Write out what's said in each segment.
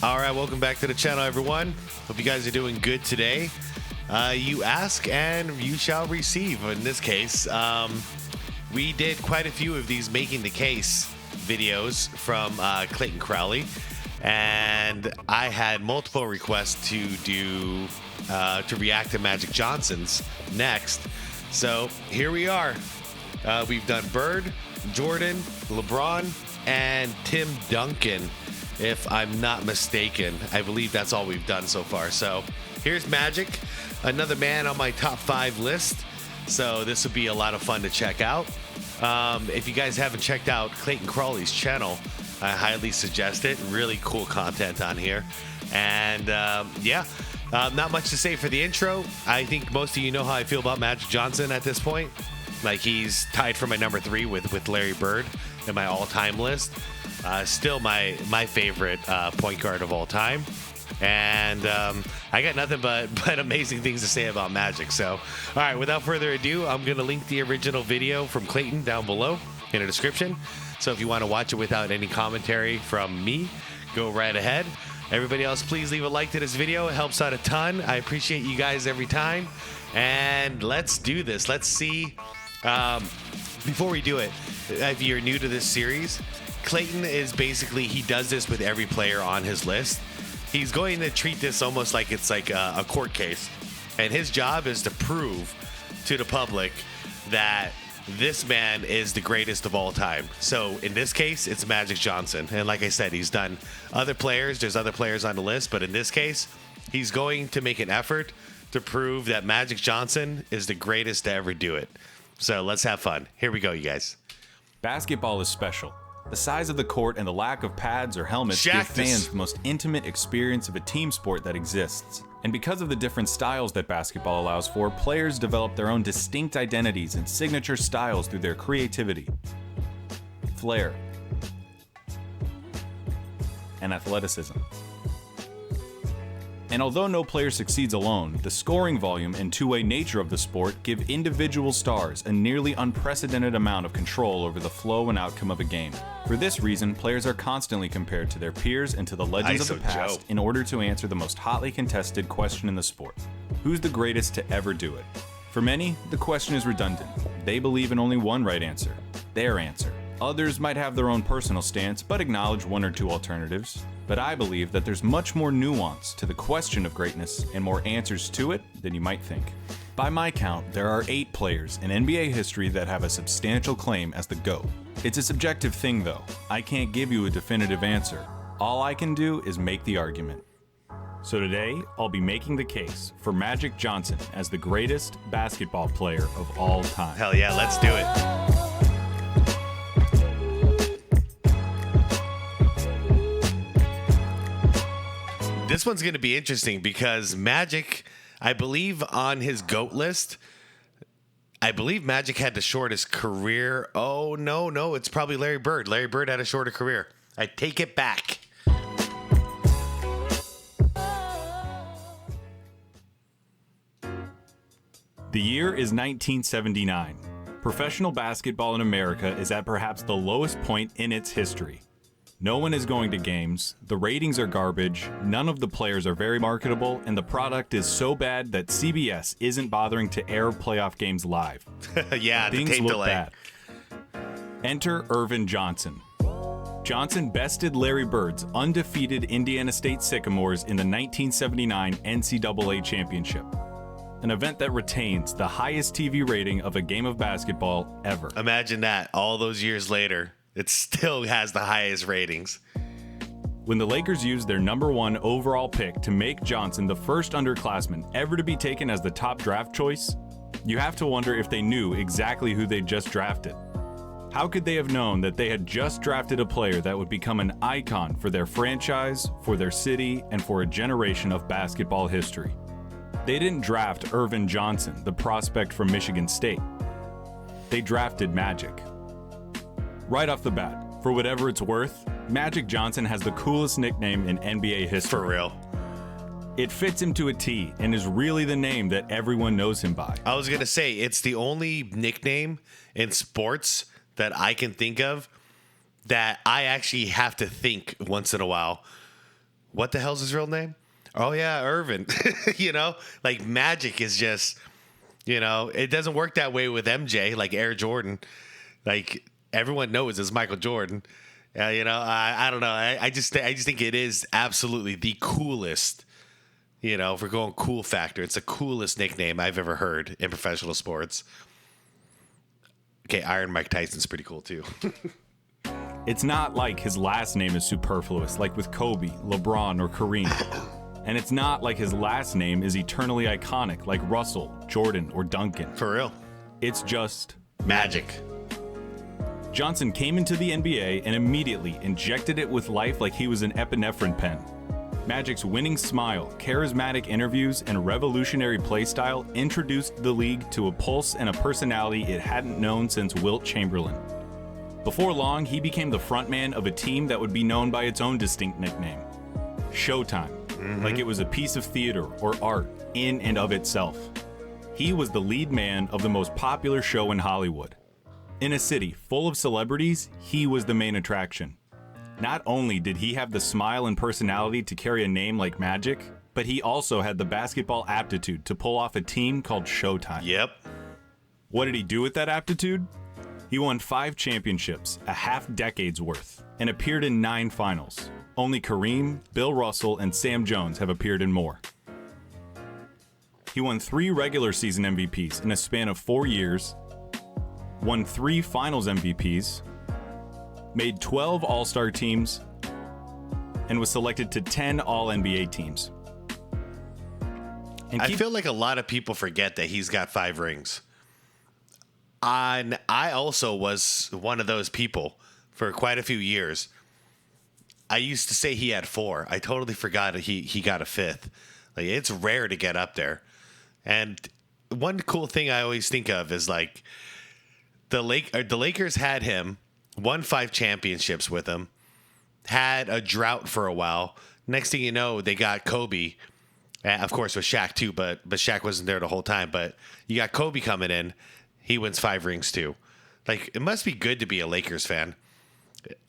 All right, welcome back to the channel, everyone. Hope you guys are doing good today. You ask and you shall receive. In this case, we did quite a few of these making the case videos from Clayton Crowley, and I had multiple requests to do to react to Magic Johnson's next. So here we are. We've done Bird, Jordan, LeBron, and Tim Duncan, if I'm not mistaken. I believe that's all we've done so far. So here's Magic, another man on my top 5 list. So this will be a lot of fun to check out. If you guys haven't checked out Clayton Crowley's channel, I highly suggest it. Really cool content on here. And not much to say for the intro. I think most of you know how I feel about Magic Johnson at this point. Like, he's tied for my number 3 with Larry Bird in my all-time list. Still my favorite point guard of all time. And I got nothing but amazing things to say about Magic. So, all right, without further ado, I'm going to link the original video from Clayton down below in the description. So if you want to watch it without any commentary from me, go right ahead. Everybody else, please leave a like to this video. It helps out a ton. I appreciate you guys every time. And let's do this. Let's see. Before we do it, if you're new to this series, Clayton is basically, he does this with every player on his list. He's going to treat this almost like it's like a court case. And his job is to prove to the public that this man is the greatest of all time. So in this case, it's Magic Johnson. And like I said, he's done other players. There's other players on the list. But in this case, he's going to make an effort to prove that Magic Johnson is the greatest to ever do it. So let's have fun. Here we go, you guys. Basketball is special. The size of the court and the lack of pads or helmets give fans the most intimate experience of a team sport that exists. And because of the different styles that basketball allows for, players develop their own distinct identities and signature styles through their creativity, flair, and athleticism. And although no player succeeds alone, the scoring volume and two-way nature of the sport give individual stars a nearly unprecedented amount of control over the flow and outcome of a game. For this reason, players are constantly compared to their peers and to the legends of the past in order to answer the most hotly contested question in the sport: who's the greatest to ever do it? For many, the question is redundant. They believe in only one right answer, their answer. Others might have their own personal stance, but acknowledge one or two alternatives. But I believe that there's much more nuance to the question of greatness and more answers to it than you might think. By my count, there are 8 players in NBA history that have a substantial claim as the GOAT. It's a subjective thing though. I can't give you a definitive answer. All I can do is make the argument. So today, I'll be making the case for Magic Johnson as the greatest basketball player of all time. Hell yeah, let's do it. This one's going to be interesting because Magic, I believe on his GOAT list, I believe Magic had the shortest career. Oh, no, it's probably Larry Bird. Larry Bird had a shorter career. I take it back. The year is 1979. Professional basketball in America is at perhaps the lowest point in its history. No one is going to games, the ratings are garbage, none of the players are very marketable, and the product is so bad that CBS isn't bothering to air playoff games live. Yeah, the Things tape look delay. bad. Enter Earvin Johnson. Johnson bested Larry Bird's undefeated Indiana State Sycamores in the 1979 NCAA Championship, an event that retains the highest TV rating of a game of basketball ever. Imagine that, all those years later. It still has the highest ratings. When the Lakers used their #1 overall pick to make Johnson the first underclassman ever to be taken as the top draft choice, you have to wonder if they knew exactly who they'd just drafted. How could they have known that they had just drafted a player that would become an icon for their franchise, for their city, and for a generation of basketball history? They didn't draft Earvin Johnson, the prospect from Michigan State. They drafted Magic. Right off the bat, for whatever it's worth, Magic Johnson has the coolest nickname in NBA history. For real. It fits him to a T and is really the name that everyone knows him by. I was going to say, it's the only nickname in sports that I can think of that I actually have to think once in a while. what the hell's his real name? Oh yeah, Irvin. You know, like Magic is just, you know, it doesn't work that way with MJ, like Air Jordan. Like everyone knows it's Michael Jordan. You know, I don't know. I just think it is absolutely the coolest. You know, if we're going cool factor, it's the coolest nickname I've ever heard in professional sports. Okay, Iron Mike Tyson's pretty cool too. It's not like his last name is superfluous, like with Kobe, LeBron, or Kareem. And it's not like his last name is eternally iconic, like Russell, Jordan, or Duncan. For real. It's just Magic. Johnson came into the NBA and immediately injected it with life like he was an epinephrine pen. Magic's winning smile, charismatic interviews, and revolutionary play style introduced the league to a pulse and a personality it hadn't known since Wilt Chamberlain. Before long, he became the frontman of a team that would be known by its own distinct nickname, Showtime, like it was a piece of theater or art in and of itself. He was the lead man of the most popular show in Hollywood. In a city full of celebrities, he was the main attraction. Not only did he have the smile and personality to carry a name like Magic, but he also had the basketball aptitude to pull off a team called Showtime. Yep. What did he do with that aptitude? He won 5 championships, a half-decade's worth, and appeared in 9 finals. Only Kareem, Bill Russell, and Sam Jones have appeared in more. He won 3 regular season MVPs in a span of 4 years, won 3 finals MVPs, made 12 All-Star teams, and was selected to 10 All-NBA teams. And I feel like a lot of people forget that he's got 5 rings. And I also was one of those people for quite a few years. I used to say he had 4. I totally forgot he got a 5th. Like, it's rare to get up there. And one cool thing I always think of is like the Lakers had him, won 5 championships with him, had a drought for a while. Next thing you know, they got Kobe. Of course, with Shaq too, but Shaq wasn't there the whole time. But you got Kobe coming in. He wins 5 rings too. Like, it must be good to be a Lakers fan.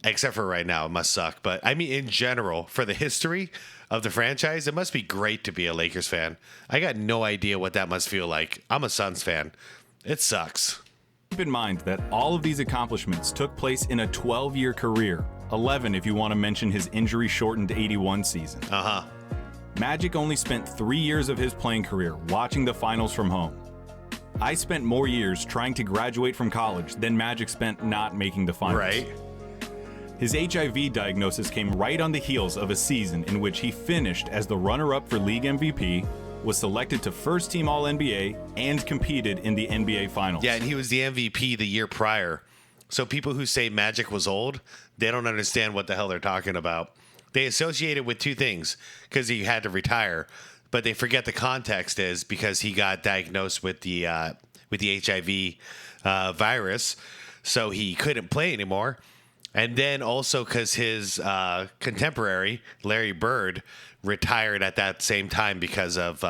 Except for right now, it must suck. But I mean, in general, for the history of the franchise, it must be great to be a Lakers fan. I got no idea what that must feel like. I'm a Suns fan. It sucks. Keep in mind that all of these accomplishments took place in a 12-year career, 11 if you want to mention his injury-shortened 81 season. Magic only spent 3 years of his playing career watching the finals from home. I spent more years trying to graduate from college than Magic spent not making the finals. Right. His HIV diagnosis came right on the heels of a season in which he finished as the runner-up for league MVP, was selected to first-team All-NBA, and competed in the NBA Finals. Yeah, and he was the MVP the year prior. So people who say Magic was old, they don't understand what the hell they're talking about. They associate it with 2 things, because he had to retire, but they forget the context is because he got diagnosed with the HIV virus, so he couldn't play anymore. And then also because his contemporary Larry Bird retired at that same time because of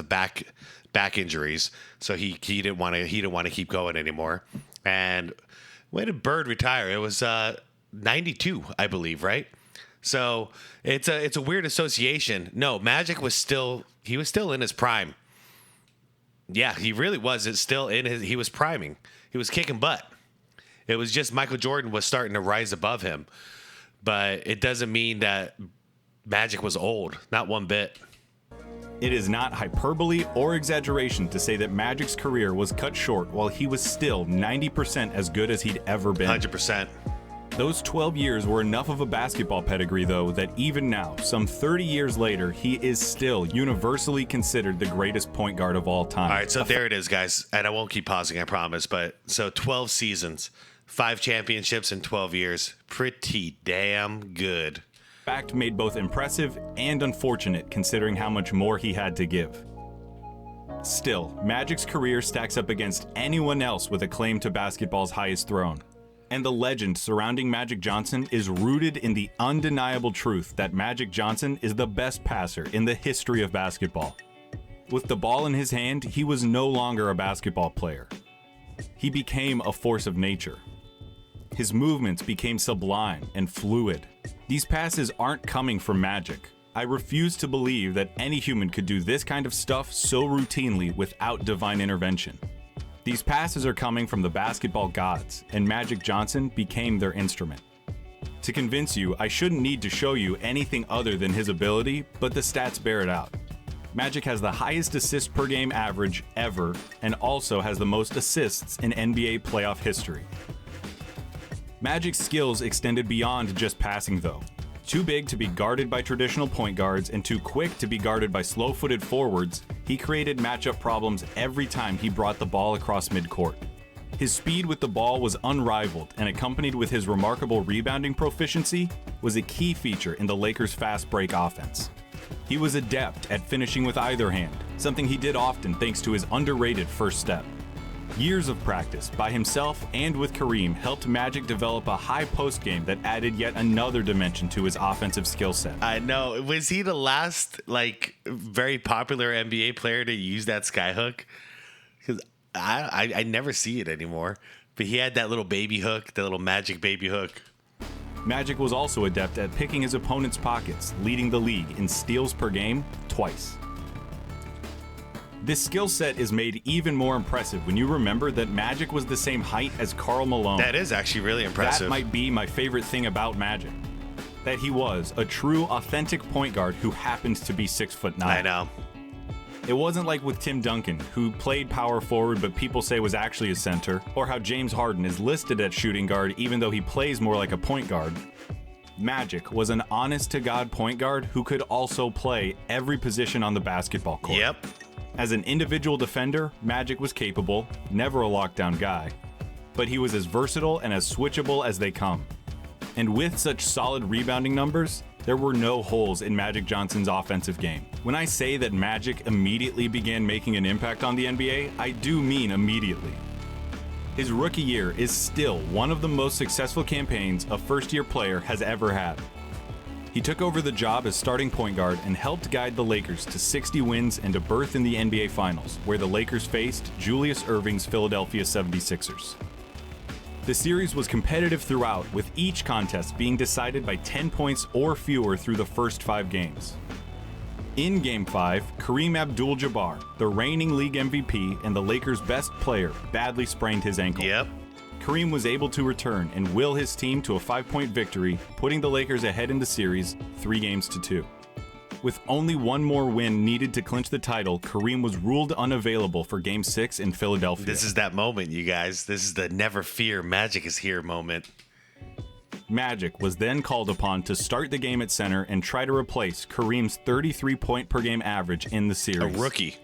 back injuries. So he didn't want to keep going anymore. And when did Bird retire? It was 92, I believe, right? So it's a weird association. No, Magic was still in his prime. Yeah, he really was. He was priming. He was kicking butt. It was just Michael Jordan was starting to rise above him. But it doesn't mean that Magic was old. Not one bit. It is not hyperbole or exaggeration to say that Magic's career was cut short while he was still 90% as good as he'd ever been. 100%. Those 12 years were enough of a basketball pedigree, though, that even now, some 30 years later, he is still universally considered the greatest point guard of all time. All right, so there it is, guys. And I won't keep pausing, I promise. But so 12 seasons, 5 championships in 12 years. Pretty damn good. Fact made both impressive and unfortunate considering how much more he had to give. Still, Magic's career stacks up against anyone else with a claim to basketball's highest throne. And the legend surrounding Magic Johnson is rooted in the undeniable truth that Magic Johnson is the best passer in the history of basketball. With the ball in his hand, he was no longer a basketball player. He became a force of nature. His movements became sublime and fluid. These passes aren't coming from Magic. I refuse to believe that any human could do this kind of stuff so routinely without divine intervention. These passes are coming from the basketball gods, and Magic Johnson became their instrument. To convince you, I shouldn't need to show you anything other than his ability, but the stats bear it out. Magic has the highest assist per game average ever, and also has the most assists in NBA playoff history. Magic's skills extended beyond just passing though. Too big to be guarded by traditional point guards and too quick to be guarded by slow-footed forwards, he created matchup problems every time he brought the ball across midcourt. His speed with the ball was unrivaled, and accompanied with his remarkable rebounding proficiency, was a key feature in the Lakers' fast break offense. He was adept at finishing with either hand, something he did often thanks to his underrated first step. Years of practice by himself and with Kareem helped Magic develop a high post game that added yet another dimension to his offensive skill set. I know. Was he the last very popular NBA player to use that skyhook? Because I never see it anymore. But he had that little baby hook, that little Magic baby hook. Magic was also adept at picking his opponent's pockets, leading the league in steals per game twice. This skill set is made even more impressive when you remember that Magic was the same height as Karl Malone. That is actually really impressive. That might be my favorite thing about Magic. That he was a true, authentic point guard who happens to be 6'9". I know. It wasn't like with Tim Duncan, who played power forward but people say was actually a center, or how James Harden is listed at shooting guard even though he plays more like a point guard. Magic was an honest-to-God point guard who could also play every position on the basketball court. Yep. As an individual defender, Magic was capable, never a lockdown guy, but he was as versatile and as switchable as they come. And with such solid rebounding numbers, there were no holes in Magic Johnson's offensive game. When I say that Magic immediately began making an impact on the NBA, I do mean immediately. His rookie year is still one of the most successful campaigns a first-year player has ever had. He took over the job as starting point guard and helped guide the Lakers to 60 wins and a berth in the NBA Finals, where the Lakers faced Julius Erving's Philadelphia 76ers. The series was competitive throughout, with each contest being decided by 10 points or fewer through the first 5 games. In Game 5, Kareem Abdul-Jabbar, the reigning league MVP and the Lakers' best player, badly sprained his ankle. Yep. Kareem was able to return and will his team to a 5-point victory, putting the Lakers ahead in the series 3-2. With only one more win needed to clinch the title, Kareem was ruled unavailable for Game 6 in Philadelphia. This is that moment, you guys. This is the never fear, Magic is here moment. Magic was then called upon to start the game at center and try to replace Kareem's 33-point per game average in the series. A rookie.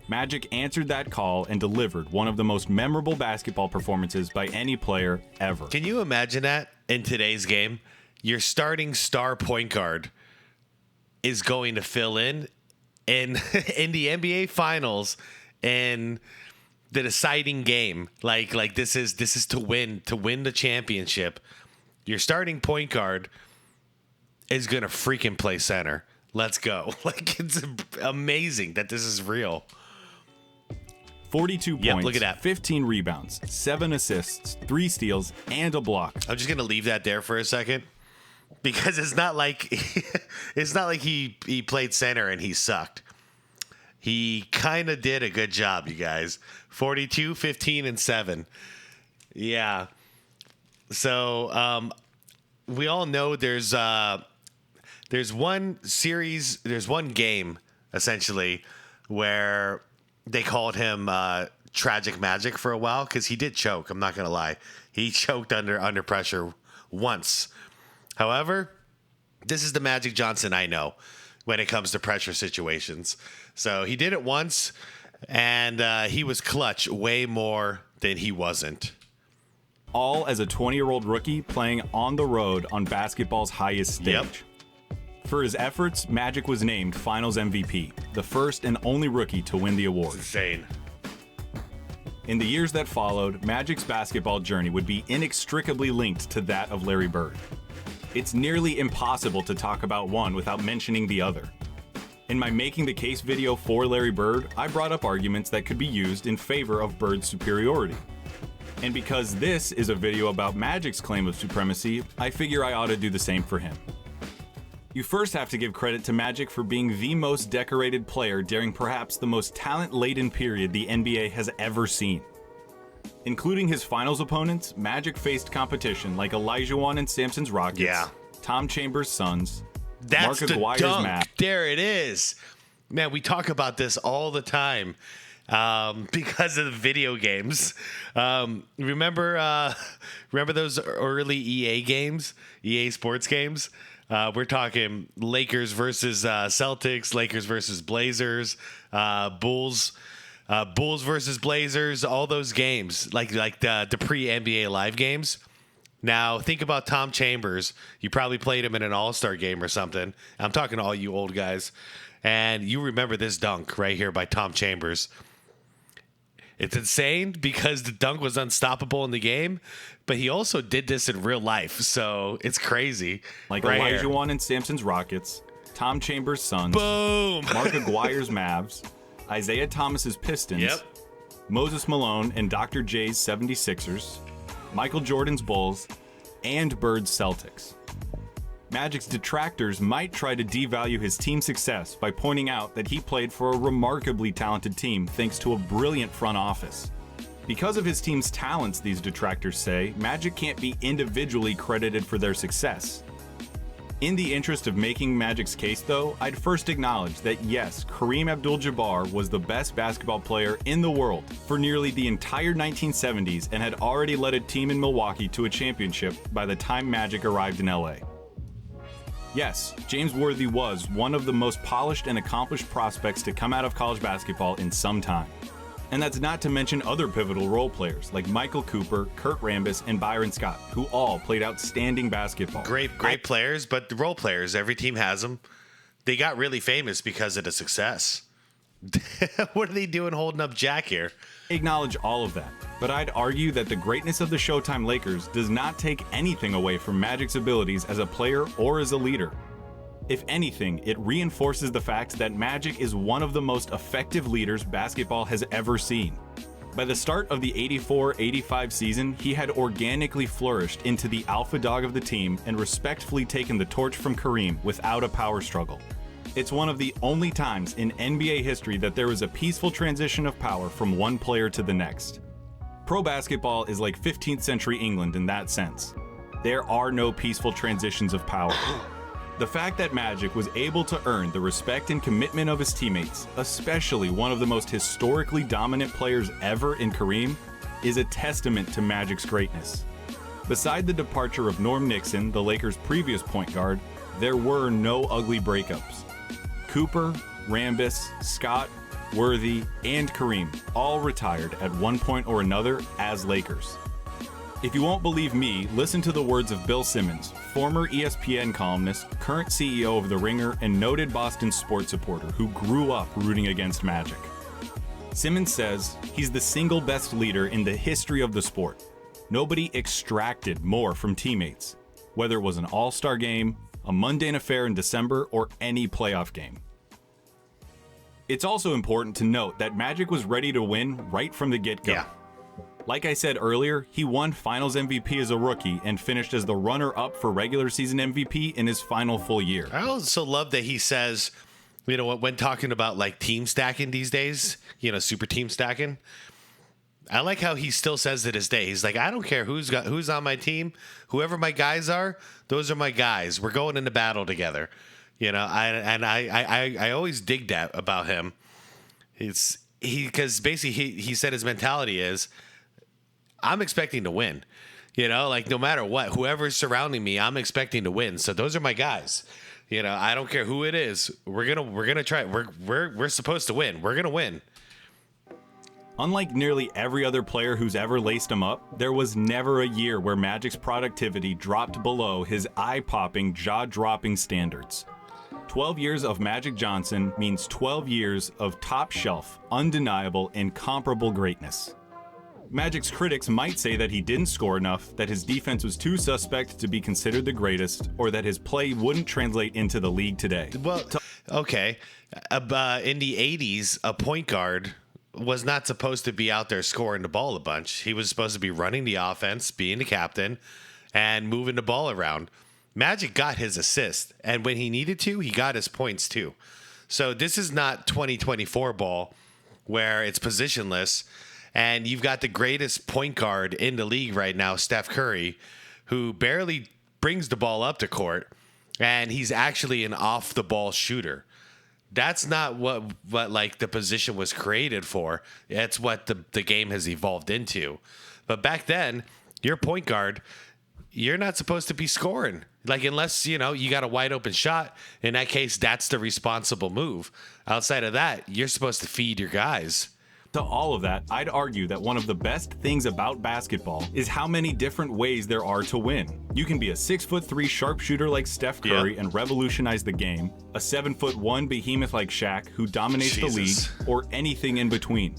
Magic answered that call and delivered one of the most memorable basketball performances by any player ever. Can you imagine that in today's game? Your starting star point guard is going to fill in the NBA Finals in the deciding game. Like this is to win the championship. Your starting point guard is gonna freaking play center. Let's go. It's amazing that this is real. 42 Yep, points, look at that. 15 rebounds, 7 assists, 3 steals, and a block. I'm just gonna leave that there for a second because it's not like he played center and he sucked. He kind of did a good job, you guys. 42, 15, and 7. Yeah. So we all know there's one series, there's one game essentially where they called him Tragic Magic for a while because he did choke. I'm not gonna lie, he choked under pressure once. However, this is the Magic Johnson I know when it comes to pressure situations. So he did it once, and he was clutch way more than he wasn't. All as a 20-year-old rookie playing on the road on basketball's highest stage. Yep. For his efforts, Magic was named Finals MVP, the first and only rookie to win the award. Insane. In the years that followed, Magic's basketball journey would be inextricably linked to that of Larry Bird. It's nearly impossible to talk about one without mentioning the other. In my Making the Case video for Larry Bird, I brought up arguments that could be used in favor of Bird's superiority. And because this is a video about Magic's claim of supremacy, I figure I ought to do the same for him. You first have to give credit to Magic for being the most decorated player during perhaps the most talent-laden period the NBA has ever seen. Including his finals opponents, Magic faced competition like Olajuwon and Samson's Rockets, Tom Chambers' Suns, That's Mark the Aguirre's dunk. Mavs. There it is. Man, we talk about this all the time because of the video games. Remember those early EA games, EA Sports games? We're talking Lakers versus Celtics, Lakers versus Blazers, Bulls versus Blazers, all those games, like the pre-NBA Live games. Now, think about Tom Chambers. You probably played him in an all-star game or something. I'm talking to all you old guys. And you remember this dunk right here by Tom Chambers. It's insane because the dunk was unstoppable in the game, but he also did this in real life, so it's crazy. Like right Olajuwon and Samson's Rockets, Tom Chambers' Suns, Boom! Mark Aguirre's Mavs, Isaiah Thomas's Pistons, Yep. Moses Malone and Dr. J's 76ers, Michael Jordan's Bulls, and Bird's Celtics. Magic's detractors might try to devalue his team's success by pointing out that he played for a remarkably talented team thanks to a brilliant front office. Because of his team's talents, these detractors say, Magic can't be individually credited for their success. In the interest of making Magic's case, though, I'd first acknowledge that yes, Kareem Abdul-Jabbar was the best basketball player in the world for nearly the entire 1970s and had already led a team in Milwaukee to a championship by the time Magic arrived in LA. Yes, James Worthy was one of the most polished and accomplished prospects to come out of college basketball in some time. And that's not to mention other pivotal role players like Michael Cooper, Kurt Rambis, and Byron Scott, who all played outstanding basketball. Great players, but the role players, every team has them. They got really famous because of the success. What are they doing holding up Jack here? Acknowledge all of that, but I'd argue that the greatness of the Showtime Lakers does not take anything away from Magic's abilities as a player or as a leader. If anything, it reinforces the fact that Magic is one of the most effective leaders basketball has ever seen. By the start of the 84-85 season, he had organically flourished into the alpha dog of the team and respectfully taken the torch from Kareem without a power struggle. It's one of the only times in NBA history that there was a peaceful transition of power from one player to the next. Pro basketball is like 15th century England in that sense. There are no peaceful transitions of power. The fact that Magic was able to earn the respect and commitment of his teammates, especially one of the most historically dominant players ever in Kareem, is a testament to Magic's greatness. Beside the departure of Norm Nixon, the Lakers' previous point guard, there were no ugly breakups. Cooper, Rambis, Scott, Worthy, and Kareem all retired at one point or another as Lakers. If you won't believe me, listen to the words of Bill Simmons, former ESPN columnist, current CEO of The Ringer, and noted Boston sports supporter who grew up rooting against Magic. Simmons says he's the single best leader in the history of the sport. Nobody extracted more from teammates, whether it was an all-star game, a mundane affair in December, or any playoff game. It's also important to note that Magic was ready to win right from the get-go. Yeah. Like I said earlier, he won Finals MVP as a rookie and finished as the runner-up for regular season MVP in his final full year. I also love that he says, you know, when talking about like team stacking these days, you know, super team stacking, I like how he still says to this day, he's like, I don't care who's on my team, whoever my guys are, those are my guys. We're going into battle together. You know, I always dig that about him. Because basically he said his mentality is, I'm expecting to win. You know, like no matter what, whoever's surrounding me, I'm expecting to win. So those are my guys. You know, I don't care who it is. We're gonna try. We're supposed to win. We're gonna win. Unlike nearly every other player who's ever laced him up, there was never a year where Magic's productivity dropped below his eye-popping, jaw-dropping standards. 12 years of Magic Johnson means 12 years of top-shelf, undeniable, incomparable greatness. Magic's critics might say that he didn't score enough, that his defense was too suspect to be considered the greatest, or that his play wouldn't translate into the league today. Well, okay. In the 80s, a point guard was not supposed to be out there scoring the ball a bunch. He was supposed to be running the offense, being the captain, and moving the ball around. Magic got his assist, and when he needed to, he got his points too. So this is not 2024 ball where it's positionless, and you've got the greatest point guard in the league right now, Steph Curry, who barely brings the ball up to court, and he's actually an off-the-ball shooter. That's not what like the position was created for. It's what the game has evolved into. But back then, your point guard, you're not supposed to be scoring. Like, unless, you got a wide open shot. In that case, that's the responsible move. Outside of that, you're supposed to feed your guys. To all of that, I'd argue that one of the best things about basketball is how many different ways there are to win. You can be a 6'3" sharpshooter like Steph Curry and revolutionize the game, a 7'1" behemoth like Shaq who dominates the league, or anything in between.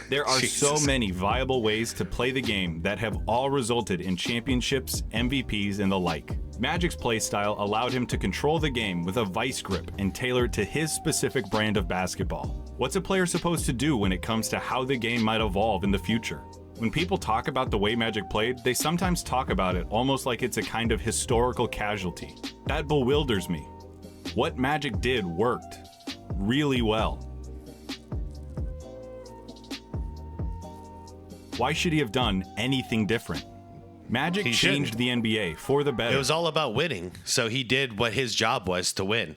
There are so many viable ways to play the game that have all resulted in championships, MVPs, and the like. Magic's playstyle allowed him to control the game with a vice grip and tailor it to his specific brand of basketball. What's a player supposed to do when it comes to how the game might evolve in the future? When people talk about the way Magic played, they sometimes talk about it almost like it's a kind of historical casualty. That bewilders me. What Magic did worked really well. Why should he have done anything different? Magic changed the NBA for the better. It was all about winning, so he did what his job was to win.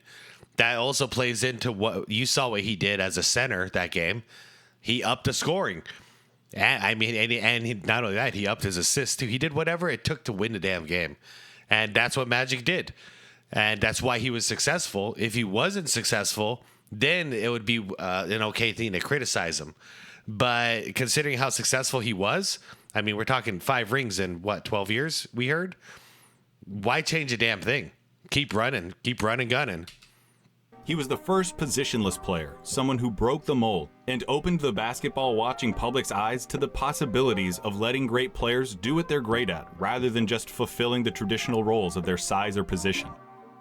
That also plays into what you saw what he did as a center that game. He upped the scoring. And not only that, he upped his assists too. He did whatever it took to win the damn game. And that's what Magic did. And that's why he was successful. If he wasn't successful, then it would be an okay thing to criticize him. But considering how successful he was, I mean, we're talking 5 rings in 12 years, we heard? Why change a damn thing? Keep running, gunning. He was the first positionless player, someone who broke the mold and opened the basketball-watching public's eyes to the possibilities of letting great players do what they're great at, rather than just fulfilling the traditional roles of their size or position.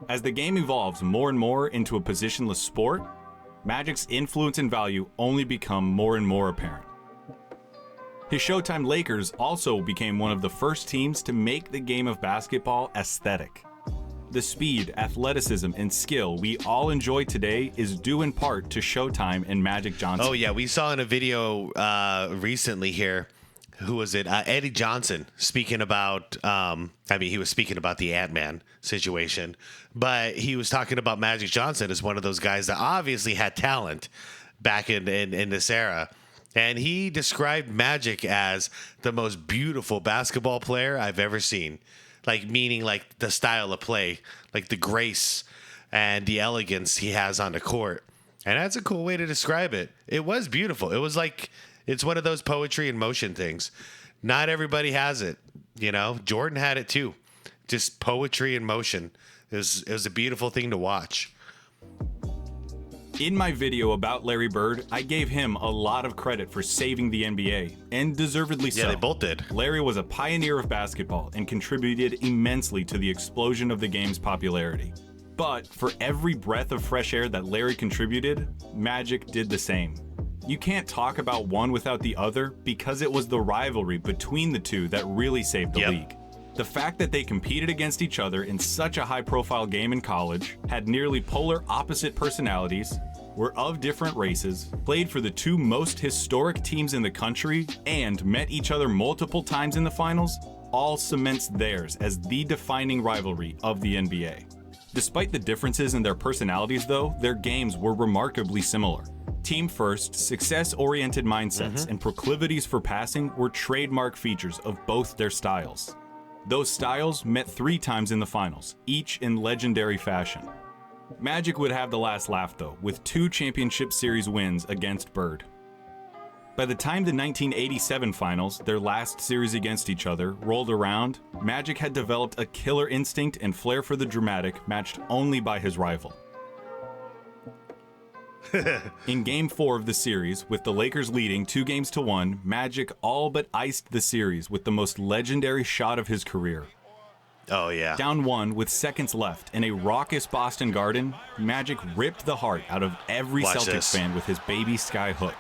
As the game evolves more and more into a positionless sport, Magic's influence and value only become more and more apparent. His Showtime Lakers also became one of the first teams to make the game of basketball aesthetic. The speed, athleticism, and skill we all enjoy today is due in part to Showtime and Magic Johnson. Oh, yeah. We saw in a video recently here, who was it? Eddie Johnson speaking about, he was speaking about the Ant-Man situation, but he was talking about Magic Johnson as one of those guys that obviously had talent back in this era. And he described Magic as the most beautiful basketball player I've ever seen. Like, meaning like the style of play, like the grace and the elegance he has on the court. And that's a cool way to describe it. It was beautiful. It was like, it's one of those poetry in motion things. Not everybody has it. Jordan had it too. Just poetry in motion. It was a beautiful thing to watch. In my video about Larry Bird, I gave him a lot of credit for saving the NBA, and deservedly so. Yeah, they both did. Larry was a pioneer of basketball and contributed immensely to the explosion of the game's popularity. But for every breath of fresh air that Larry contributed, Magic did the same. You can't talk about one without the other because it was the rivalry between the two that really saved the league. The fact that they competed against each other in such a high-profile game in college, had nearly polar opposite personalities, were of different races, played for the 2 most historic teams in the country, and met each other multiple times in the finals, all cements theirs as the defining rivalry of the NBA. Despite the differences in their personalities, though, their games were remarkably similar. Team-first, success-oriented mindsets and proclivities for passing were trademark features of both their styles. Those styles met 3 times in the finals, each in legendary fashion. Magic would have the last laugh, though, with 2 championship series wins against Bird. By the time the 1987 finals, their last series against each other, rolled around, Magic had developed a killer instinct and flair for the dramatic matched only by his rival. In Game 4 of the series, with the Lakers leading 2-1, Magic all but iced the series with the most legendary shot of his career. Oh, yeah. Down 1 with seconds left in a raucous Boston Garden, Magic ripped the heart out of every Celtics fan with his baby sky hook.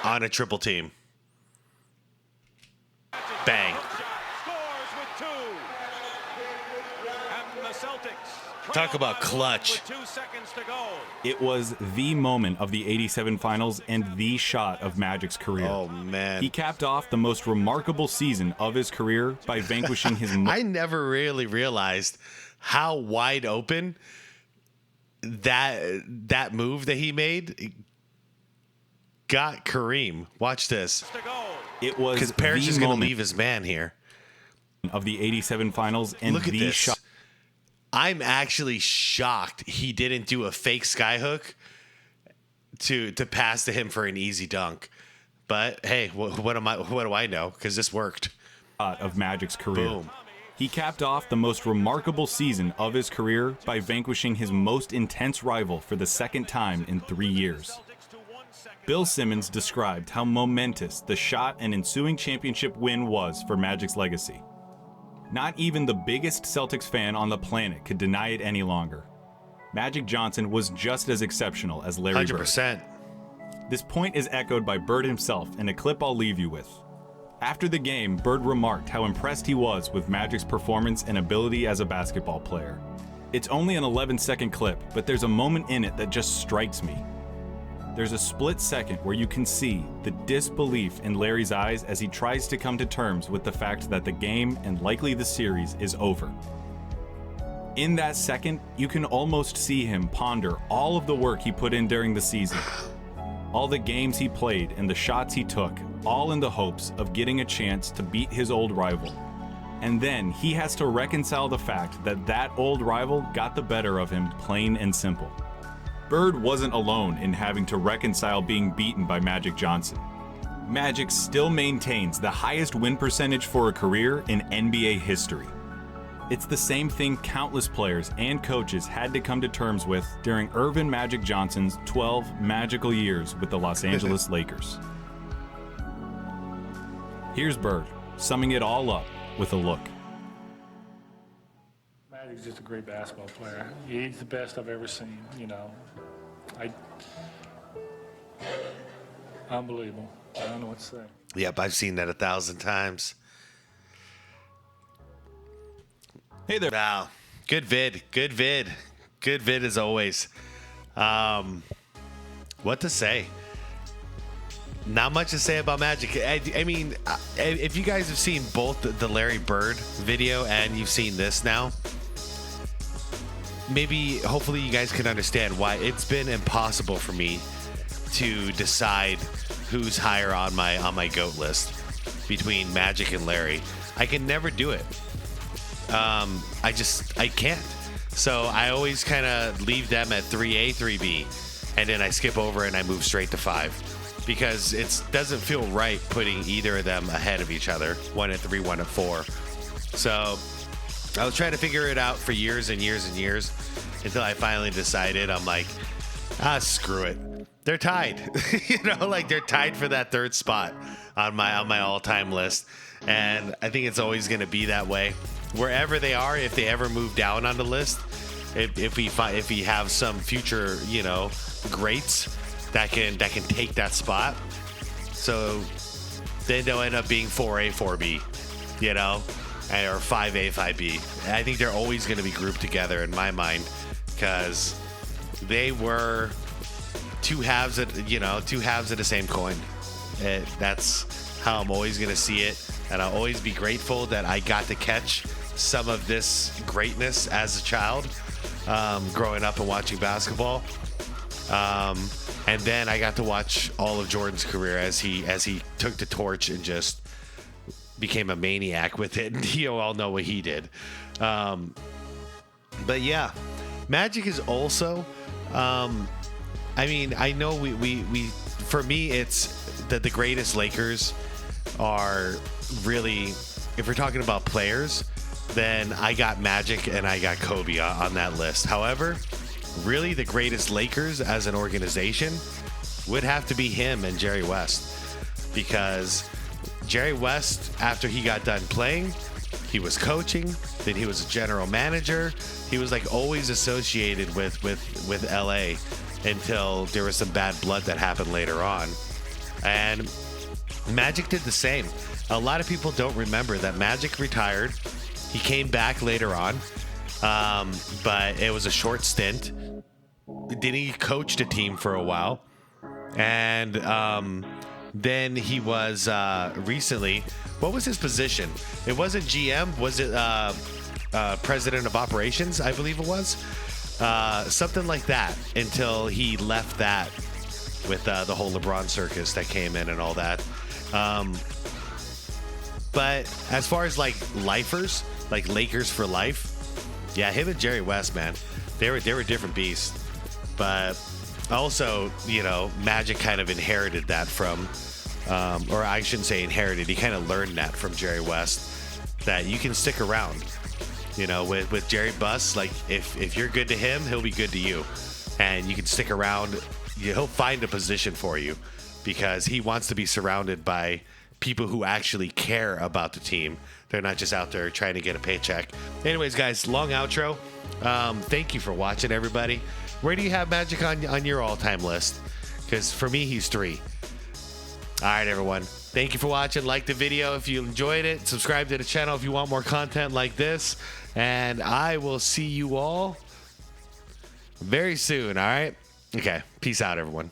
On a triple team. Bang. Talk about clutch. It was the moment of the 87 finals and the shot of Magic's career. Oh, man. He capped off the most remarkable season of his career by vanquishing his... I never really realized how wide open that move that he made got Kareem. Watch this. It was because Parrish is going to leave his man here. Of the 87 finals and look at the this. shot. I'm actually shocked he didn't do a fake skyhook to pass to him for an easy dunk. But hey, what do I know? Because this worked. Of Magic's career. Boom. He capped off the most remarkable season of his career by vanquishing his most intense rival for the second time in 3 years. Bill Simmons described how momentous the shot and ensuing championship win was for Magic's legacy. Not even the biggest Celtics fan on the planet could deny it any longer. Magic Johnson was just as exceptional as Larry 100%. Bird. This point is echoed by Bird himself in a clip I'll leave you with. After the game, Bird remarked how impressed he was with Magic's performance and ability as a basketball player. It's only an 11-second clip, but there's a moment in it that just strikes me. There's a split second where you can see the disbelief in Larry's eyes as he tries to come to terms with the fact that the game and likely the series is over. In that second, you can almost see him ponder all of the work he put in during the season, all the games he played and the shots he took, all in the hopes of getting a chance to beat his old rival. And then he has to reconcile the fact that that old rival got the better of him, plain and simple. Bird wasn't alone in having to reconcile being beaten by Magic Johnson. Magic still maintains the highest win percentage for a career in NBA history. It's the same thing countless players and coaches had to come to terms with during Earvin Magic Johnson's 12 magical years with the Los Angeles Lakers. Here's Bird, summing it all up with a look. Magic's just a great basketball player. He's the best I've ever seen, you know. Unbelievable. I don't know what to say. Yep, I've seen that 1,000 times. Hey there. Wow. Good vid. Good vid. Good vid as always. What to say? Not much to say about Magic. I mean, if you guys have seen both the Larry Bird video and you've seen this now, maybe, hopefully you guys can understand why it's been impossible for me to decide who's higher on my GOAT list between Magic and Larry. I can never do it. I can't. So I always kind of leave them at 3A, 3B, and then I skip over and I move straight to 5. Because it doesn't feel right putting either of them ahead of each other, 1 at 3, 1 at 4. So I was trying to figure it out for years and years and years until I finally decided. I'm like, screw it. They're tied. Like they're tied for that third spot on my all-time list. And I think it's always going to be that way. Wherever they are, if they ever move down on the list, if we have some future, greats that can take that spot, so then they'll end up being 4A, 4B, or 5A, 5B. I think they're always going to be grouped together in my mind because they were two halves of the same coin. That's how I'm always going to see it, and I'll always be grateful that I got to catch some of this greatness as a child, growing up and watching basketball. And then I got to watch all of Jordan's career as he took the torch and just became a maniac with it. And you all know what he did. But yeah, Magic is also, I know we for me, it's that the greatest Lakers are really, if we're talking about players, then I got Magic and I got Kobe on that list. However, really the greatest Lakers as an organization would have to be him and Jerry West, because Jerry West, after he got done playing, he was coaching, then he was a general manager. He was like always associated with LA until there was some bad blood that happened later on. And Magic did the same. A lot of people don't remember that Magic retired. He came back later on, but it was a short stint. Then he coached a team for a while, and then he was recently. What was his position? It wasn't GM. Was it president of operations? I believe it was something like that. Until he left that with the whole LeBron circus that came in and all that. But as far as like lifers, like Lakers for life, yeah, him and Jerry West, man, they were different beasts. But also, you know, Magic kind of inherited that from, or I shouldn't say inherited. He kind of learned that from Jerry West, that you can stick around. You know, with Jerry Buss, like if you're good to him, he'll be good to you, and you can stick around. He'll find a position for you because he wants to be surrounded by people who actually care about the team. They're not just out there trying to get a paycheck. Anyways, guys, long outro. Thank you for watching, everybody. Where do you have Magic on your all-time list? Because for me, he's 3. All right, everyone. Thank you for watching. Like the video if you enjoyed it. Subscribe to the channel if you want more content like this. And I will see you all very soon, all right? Okay. Peace out, everyone.